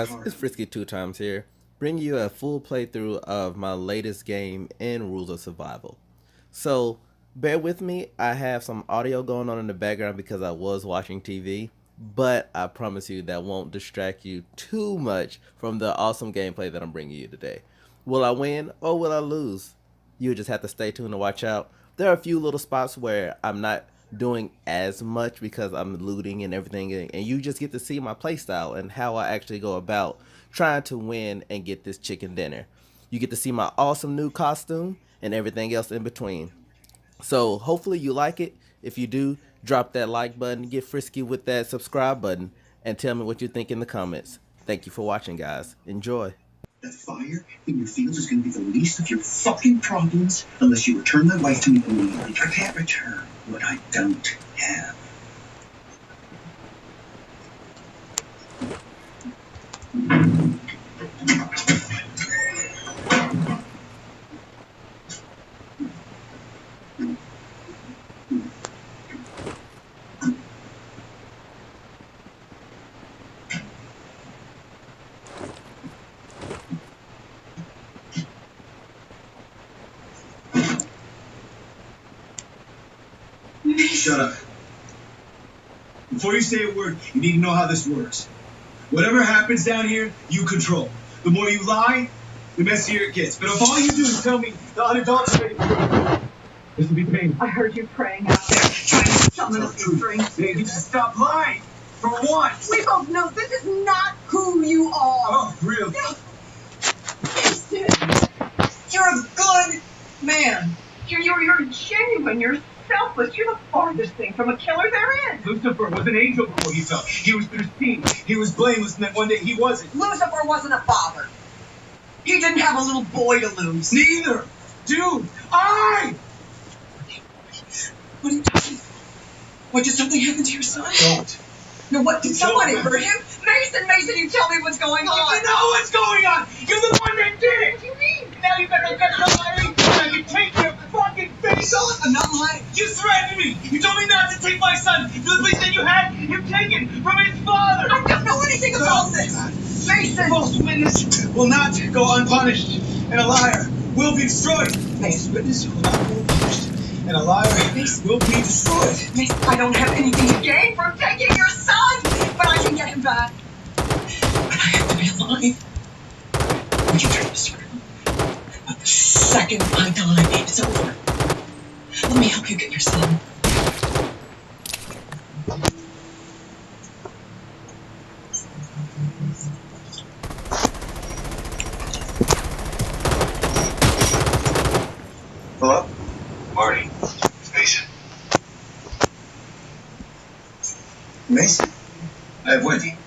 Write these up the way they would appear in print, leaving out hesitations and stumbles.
guys, it's Frisky 2 times here, bringing you a full playthrough of my latest game in Rules of Survival. So, bear with me, I have some audio going on in the background because I was watching TV, but I promise you that won't distract you too much from the awesome gameplay that I'm bringing you today. Will I win or will I lose? You just have to stay tuned and watch out. There are a few little spots where I'm not doing as much because I'm looting and everything, and you just get to see my playstyle and how I actually go about trying to win and get this chicken dinner. You get to see my awesome new costume and everything else in between. So hopefully you like it. If you do, drop that like button, get frisky with that subscribe button, and tell me what you think in the comments. Thank you for watching, guys. Enjoy. That fire in your fields is going to be the least of your fucking problems unless you return my wife to me immediately. I can't return what I don't have. Shut up. Before you say a word, you need to know how this works. Whatever happens down here, you control. The more you lie, the messier it gets. But if all you do is tell me the unadulterated truth, this will be painful. I heard you praying out there, trying to summon us to strength. They need to stop lying. For once. We both know this is not who you are. Oh, really? You're a good man. You're genuine. You're selfless. You're the farthest thing from a killer there is. Lucifer was an angel before he fell. He was pristine. He was blameless, and then one day he wasn't. Lucifer wasn't a father. He didn't have a little boy to lose. Neither. Dude, I. What are you talking about? What, did something happen to your son? Don't. No, what, did somebody hurt him? Mason, you tell me what's going on. You know what's going on. You're the one that did it. What do you mean? Now you better get the lying. Now you take your fucking face off. I'm not lying. You threatened me. You told me not to take my son. The police that you had him taken from his father. I don't know anything about this. Mason. False witness will not go unpunished, and a liar will be destroyed. Mason. Witness will not go unpunished, and a liar will be destroyed. Mason, I don't have anything to gain from taking your son, but I can get him back. But I have to be alive. We can try to start him. But the second I die, it's over. Let me help you get your son. Hello? Marty. It's Mason. Mason? I have Wendy.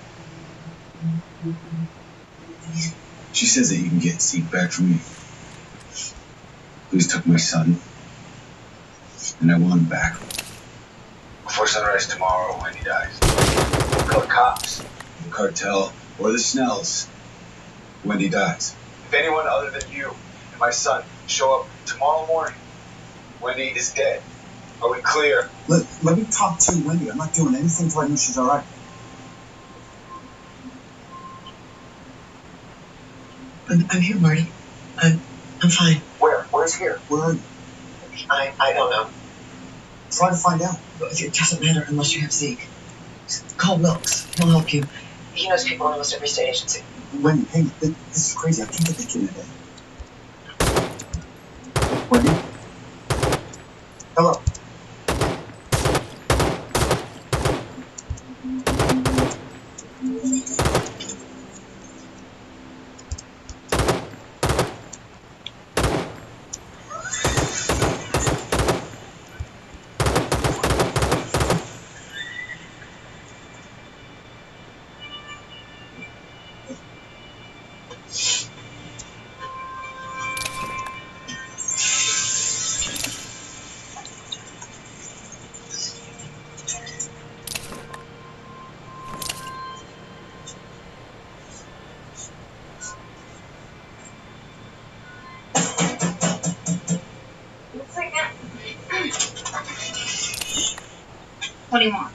She says that you can get Zeke back from me. Police took my son, and I want him back. Before sunrise tomorrow, Wendy dies. We'll call the cops, the cartel, or the Snells. Wendy dies. If anyone other than you and my son show up tomorrow morning, Wendy is dead. Are we clear? Let me talk to Wendy. I'm not doing anything till I know she's all right. I'm here, Marty. I'm fine. Where? Where's here? Where are you? I don't know. Try to find out. It doesn't matter unless you have Zeke. Call Wilkes. He'll help you. He knows people in almost every state agency. Wendy, hey, this is crazy. I can't get the kid today. Wendy? Hello? What do you want?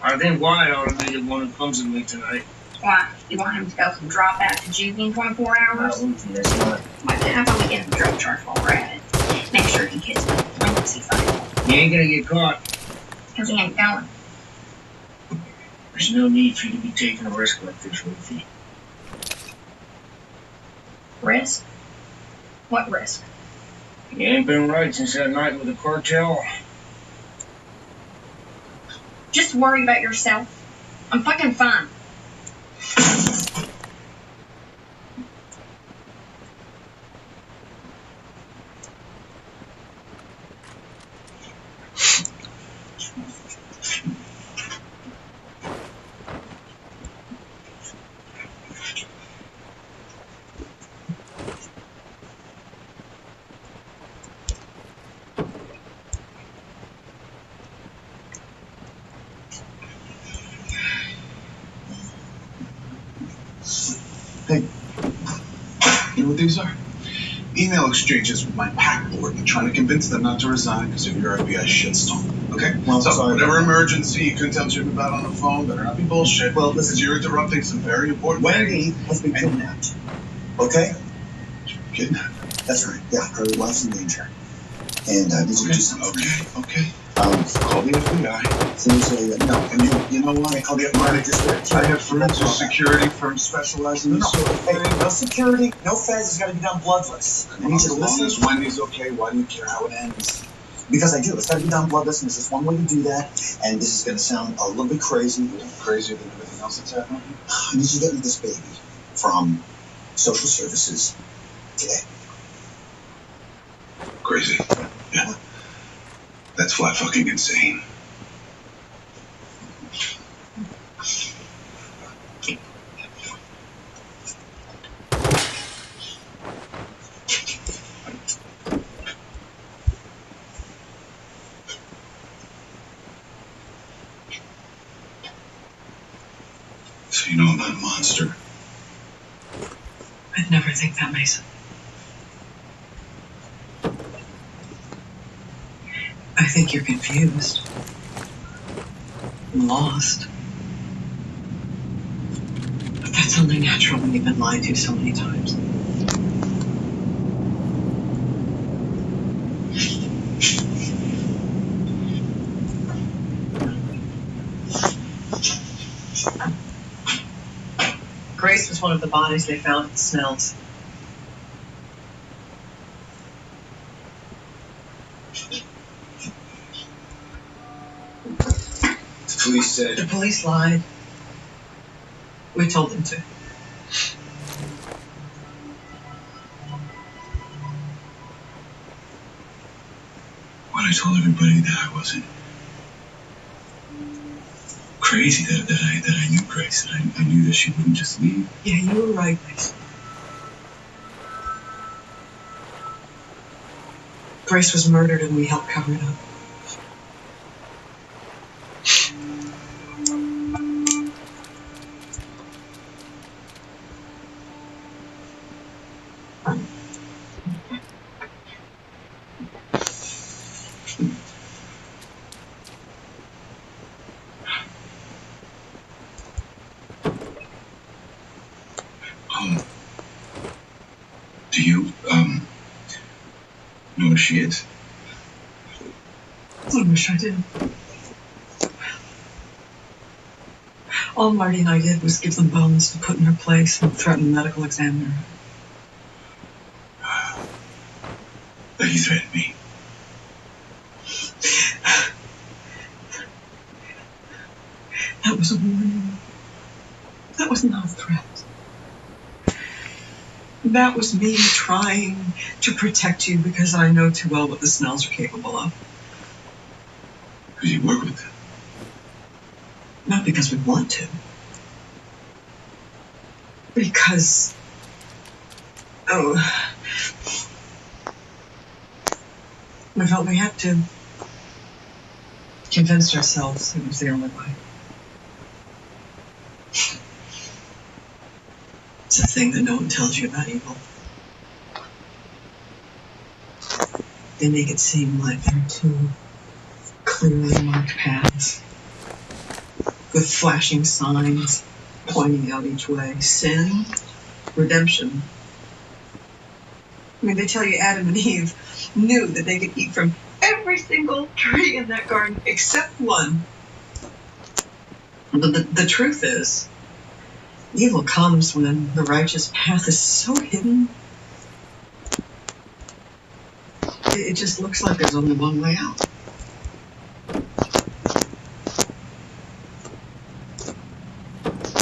I think Wyatt ought to be the one who comes with me tonight. Why? You want him to go from dropout to juvie in 24 hours? That's not. Why, how about we get him a drug charge while we're at it? Make sure he gets the delinquency file. You ain't gonna get caught. Because he ain't going. There's no need for you to be taking a risk like this, Ruthie. Risk? What risk? You ain't been right since that night with the cartel. Just worry about yourself. I'm fucking fine. Hey, you know what these are? Email exchanges with my PAC board and trying to convince them not to resign because of your FBI shitstorm. Okay? Well, so, sorry. whatever emergency you couldn't tell Jim about on the phone, better not be bullshit. Well, because listen. you're interrupting some very important Wendy things. has been kidnapped. Okay? Kidnapped? That's right. Yeah, her life's in danger. And I need you to do something. Okay. Call the FBI. Seriously, no. And you know what? I call the FBI. Just I have friends who security firms specialize in this sort of thing. Hey, no security, no feds. It's got to be done bloodless. I need you to As long listen. as Wendy's okay, why do you care how it ends? Because I do. It's got to be done bloodless, and there's just one way to do that. And this is going to sound a little bit crazy. Crazier than everything else that's happening? I need you to get me this baby from social services today. Crazy. Yeah. That's flat fucking insane. So you know I'm not a monster. I'd never think that, Mason. I think you're confused. Lost. But that's only natural when you've been lied to so many times. Grace was one of the bodies they found at the Snells. The police said. The police lied. We told them to. When I told everybody that I wasn't crazy, that I knew Grace, that I knew that she wouldn't just leave. Yeah, you were right, Mason. Grace was murdered and we helped cover it up. Do you, know where she is? I wish I did. All Marty and I did was give them bones to put in her place and threaten the medical examiner. That you threatened me. That was a warning. That was not a threat. That was me trying to protect you because I know too well what the Snells are capable of. Because you work with them. Not because we want to. Because... we felt we had to. Convinced ourselves it was the only way. It's a thing that no one tells you about evil. They make it seem like there are two clearly marked paths with flashing signs pointing out each way. Sin, redemption. I mean, they tell you Adam and Eve knew that they could eat from every single tree in that garden except one. But the truth is, evil comes when the righteous path is so hidden. It just looks like there's only one way out.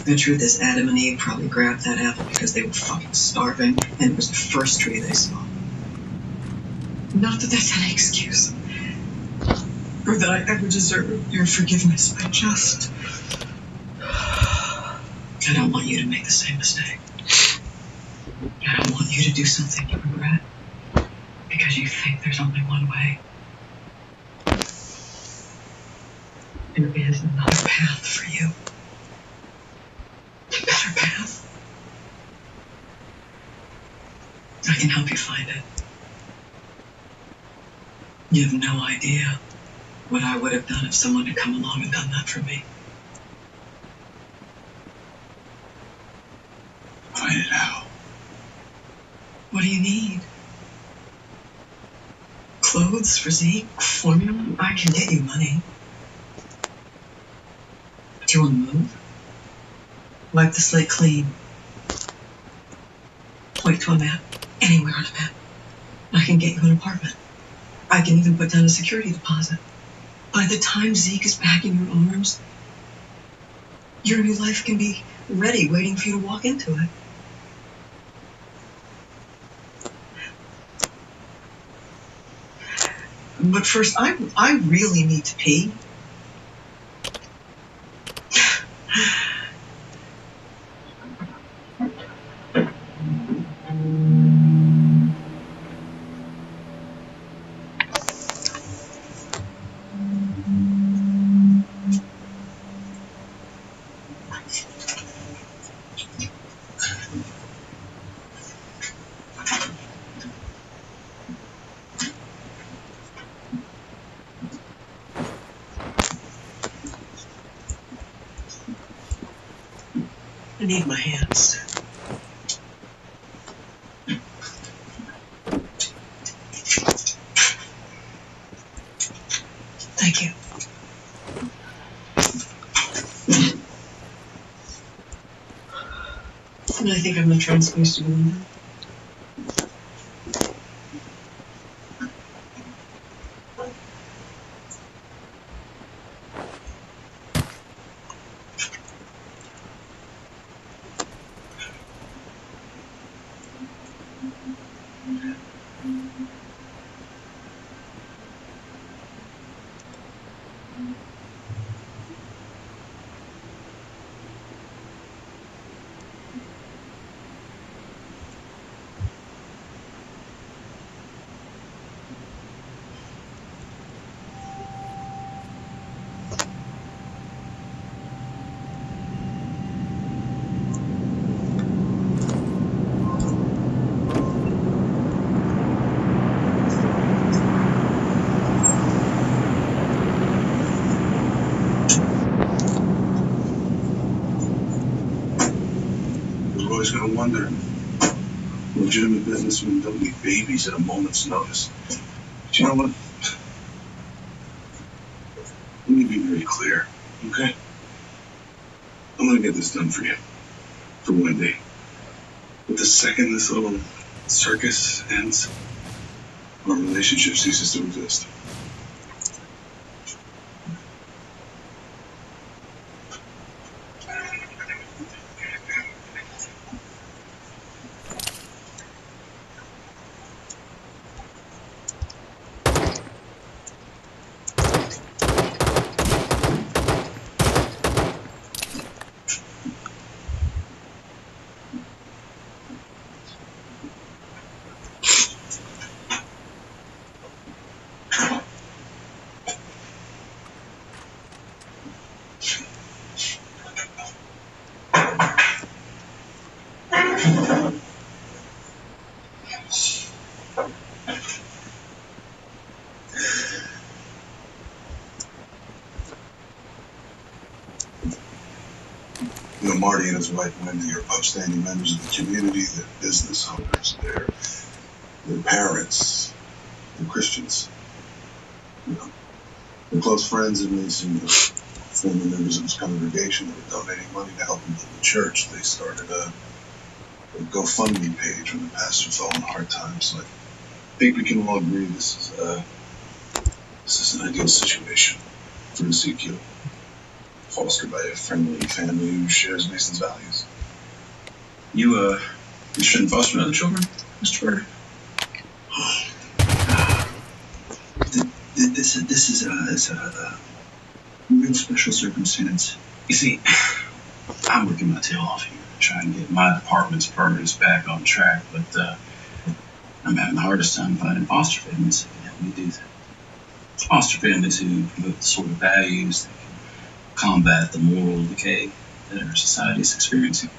The truth is, Adam and Eve probably grabbed that apple because they were fucking starving, and it was the first tree they saw. Not that that's any excuse, or that I ever deserve your forgiveness. I don't want you to make the same mistake. I don't want you to do something you regret because you think there's only one way. There is another path for you. A better path. I can help you find it. You have no idea what I would have done if someone had come along and done that for me. Find it out. What do you need? Clothes, physique, formula? I can get you money. Do you want to move? Wipe the slate clean. Point to a map. Anywhere on a map. I can get you an apartment. I can even put down a security deposit. By the time Zeke is back in your arms, your new life can be ready, waiting for you to walk into it. But first, I really need to pee. I need my hands. Thank you. And I think I'm not trying to go in there. Always gonna wonder. Legitimate businessmen don't leave babies at a moment's notice. But you know what? Let me be very clear, okay? I'm gonna get this done for you. For Wendy. But the second this little circus ends, our relationship ceases to exist. Marty and his wife Wendy are upstanding members of the community. They're business owners. They're parents. They're Christians. You know, they're close friends of me, so, you know, former members of his congregation that were donating money to help him build the church. They started a GoFundMe page when the pastor fell in hard times. So I think we can all agree this is an ideal situation for Ezekiel, fostered by a friendly family who shares Mason's values. You interested in fostering other children, Mr. Bird? This is a real special circumstance. You see, I'm working my tail off here, trying to get my department's progress back on track, but I'm having the hardest time finding foster families that can help me do that. Foster families who promote the sort of values that can combat the moral decay that our society is experiencing.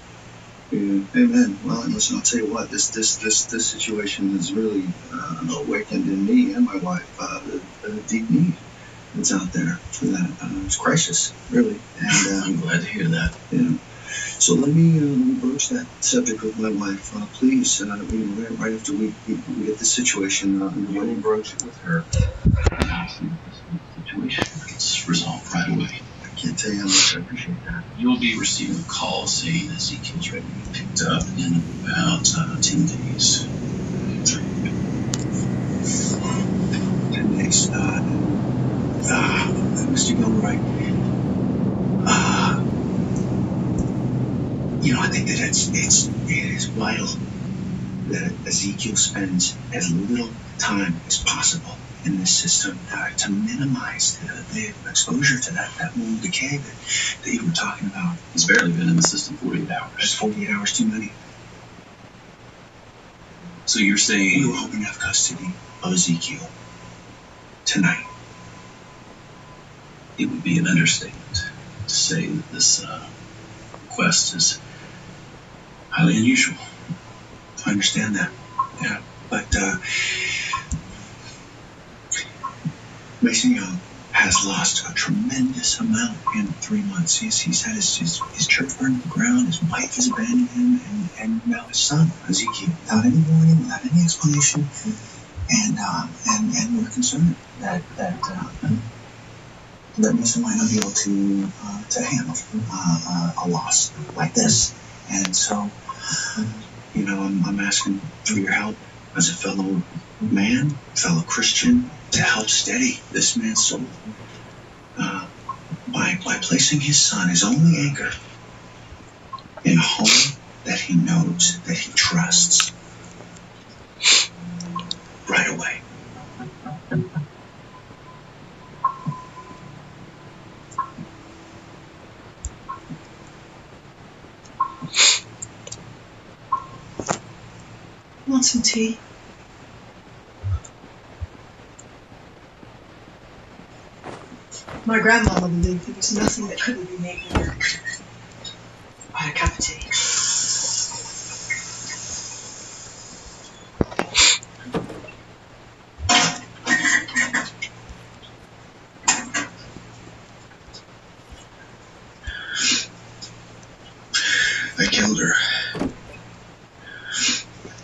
Yeah, amen. Well, listen, I'll tell you what, this situation has really awakened in me and my wife a deep need that's out there for that. It's crisis, really. And I'm glad to hear that. Yeah. So let me broach that subject with my wife, please. Right after we get the situation. You will broach it with her. This situation gets resolved right away. I can't tell you how much I appreciate that. You'll be receiving a call saying Ezekiel's ready to be picked up in about 10 days. 10 days. Mr. Gilroy, I think that it is vital that Ezekiel spends as little time as possible in this system to minimize the exposure to that moral decay that you were talking about. He's barely been in the system 48 hours. That's 48 hours too many. So you're saying... We were hoping to have custody of Ezekiel tonight. It would be an understatement to say that this request is highly unusual. I understand that. Yeah, but Mason Young has lost a tremendous amount in 3 months. He's had his church burned to the ground, his wife has abandoned him, and now his son, Ezekiel, without any warning, without any explanation. And we're concerned that Mason might not be able to handle a loss like this. And so, I'm asking for your help as a fellow man, fellow Christian, to help steady this man's soul by placing his son, his only anchor, in a home that he knows, that he trusts, right away. Want some tea? My grandmother believed there was nothing that couldn't be made work. Buy a cup of tea. I killed her.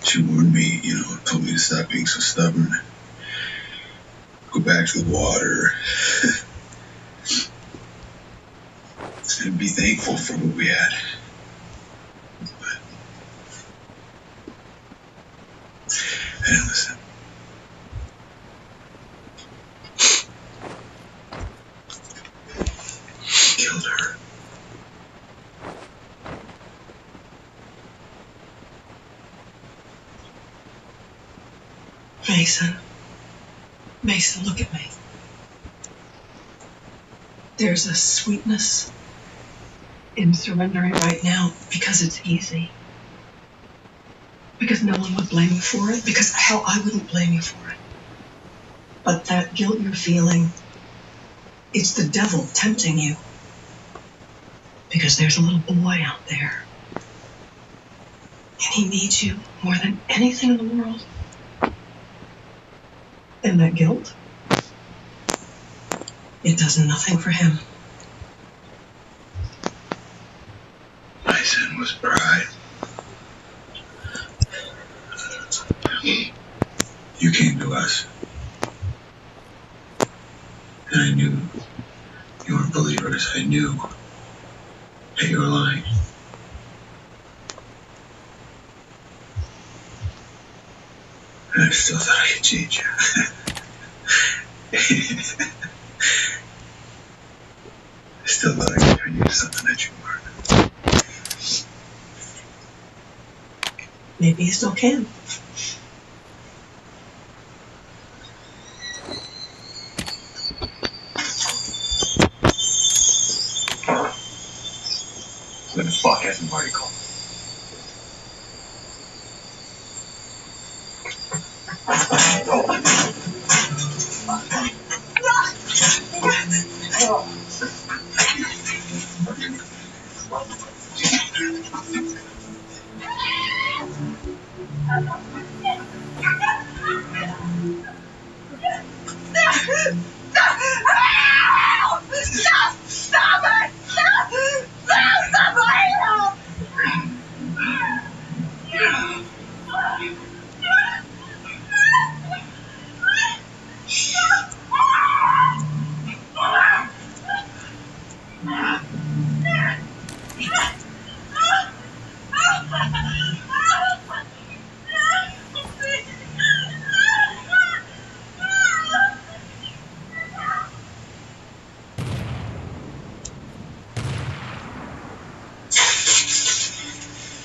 She warned me, told me to stop being so stubborn. Go back to the water. And be thankful for what we had. But I didn't listen. Killed her. Mason, look at me. There's a sweetness in surrendering right now because it's easy. Because no one would blame you for it. Because, hell, I wouldn't blame you for it. But that guilt you're feeling, it's the devil tempting you. Because there's a little boy out there. And he needs you more than anything in the world. And that guilt, it does nothing for him. I And I knew you weren't believers. I knew that you were lying. And I still thought I could change you. I still thought I could turn you into something that you weren't. Maybe you still can. When the fuck hasn't Marty called? Stop it! Somebody help!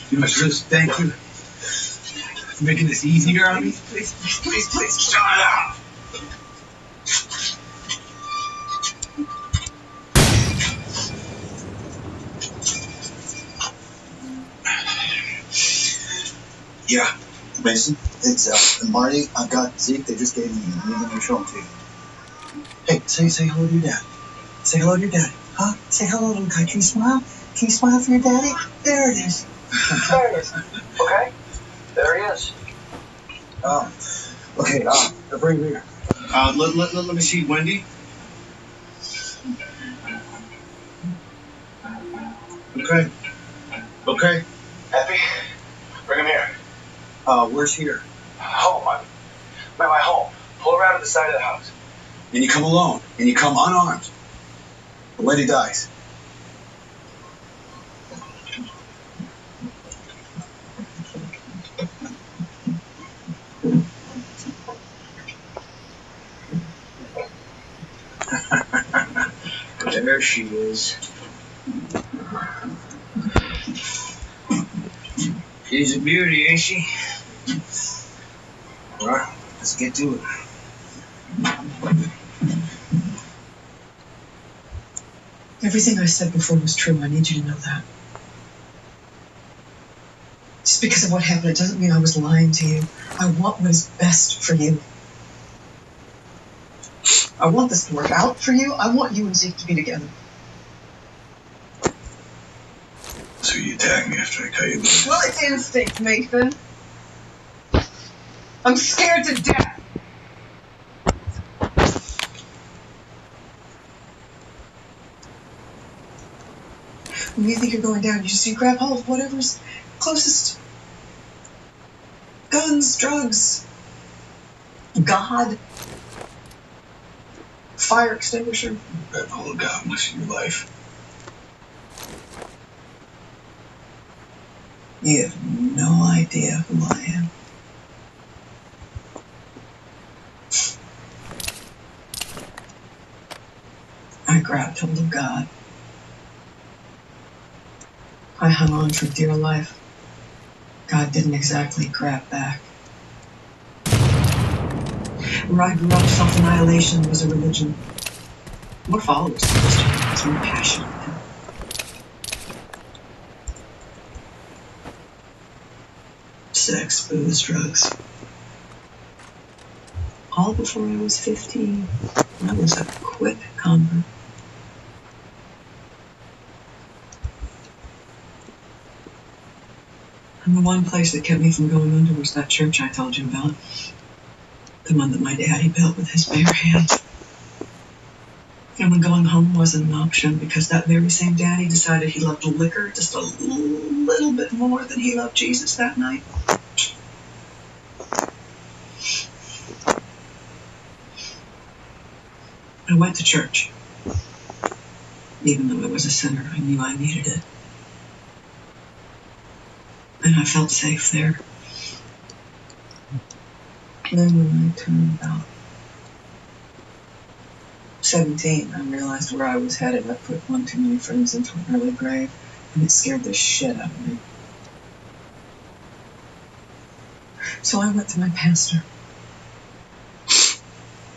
You must just thank you for making this easier on me. Please, shut up! Yeah, Mason, it's Marty. I've got Zeke. They just gave me you. I'm going to show them to you. Hey, say hello to your dad. Say hello to your daddy. Huh? Say hello, little guy. Can you smile? Can you smile for your daddy? There it is. There it is. Okay. There he is. Okay, bring me here. Let me see, Wendy. Okay. Happy? Bring him here. Where's here? Home. I'm at my home. Pull around to the side of the house. And you come alone. And you come unarmed. The lady dies. There she is. She's a beauty, ain't she? All right, let's get to it. Everything I said before was true. I need you to know that. Just because of what happened, it doesn't mean I was lying to you. I want what is best for you. I want this to work out for you. I want you and Zeke to be together. So you attack me after I cut you loose? Well, it's instinct, Nathan. I'm scared to death. When you think you're going down, you just grab hold of whatever's closest. Guns, drugs, God, fire extinguisher. Grab hold of God much of your life. You have no idea who I am. I grabbed hold of God. I hung on for dear life. God didn't exactly grab back. Where I grew up, self-annihilation was a religion. More followers than Christians, more passionate. Sex, booze, drugs. All before I was 15. I was a quick convert. And the one place that kept me from going under was that church I told you about. The one that my daddy built with his bare hands. And when going home wasn't an option because that very same daddy decided he loved liquor just a little bit more than he loved Jesus that night. I went to church. Even though I was a sinner, I knew I needed it. And I felt safe there. Then when I turned about 17, I realized where I was headed. I put one too many friends into an early grave, and it scared the shit out of me. So I went to my pastor.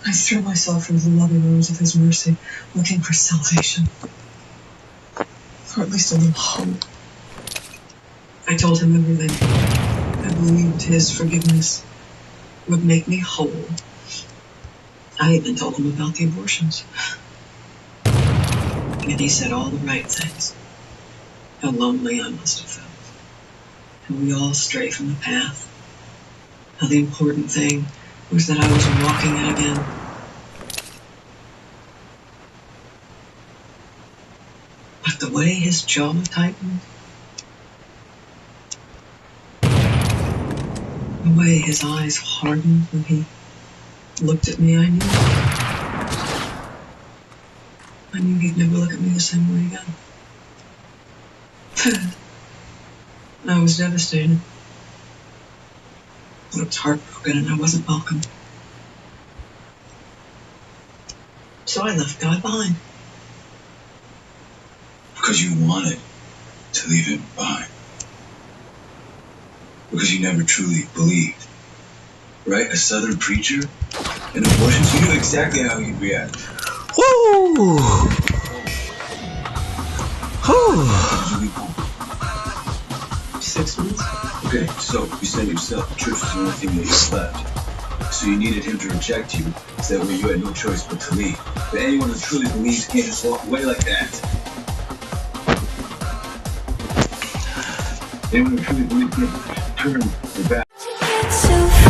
I threw myself into the loving arms of his mercy, looking for salvation. Or at least a little hope. I told him everything. I believed his forgiveness would make me whole. I even told him about the abortions. And he said all the right things. How lonely I must have felt. How we all stray from the path. How the important thing was that I was walking it again. But the way his jaw tightened, the way his eyes hardened when he looked at me, I knew he'd never look at me the same way again. I was devastated. I was heartbroken and I wasn't welcome. So I left God behind. Because you wanted to leave him behind. Because you never truly believed. Right? A southern preacher and abortions, you knew exactly how he'd react. Woo! Whew. Did you leave home? 6 months? Okay, so you said yourself the church was the only thing that you left. So you needed him to reject you, so that way you had no choice but to leave. But anyone who truly believes can't just walk away like that. Anyone who truly believes can't turn their back.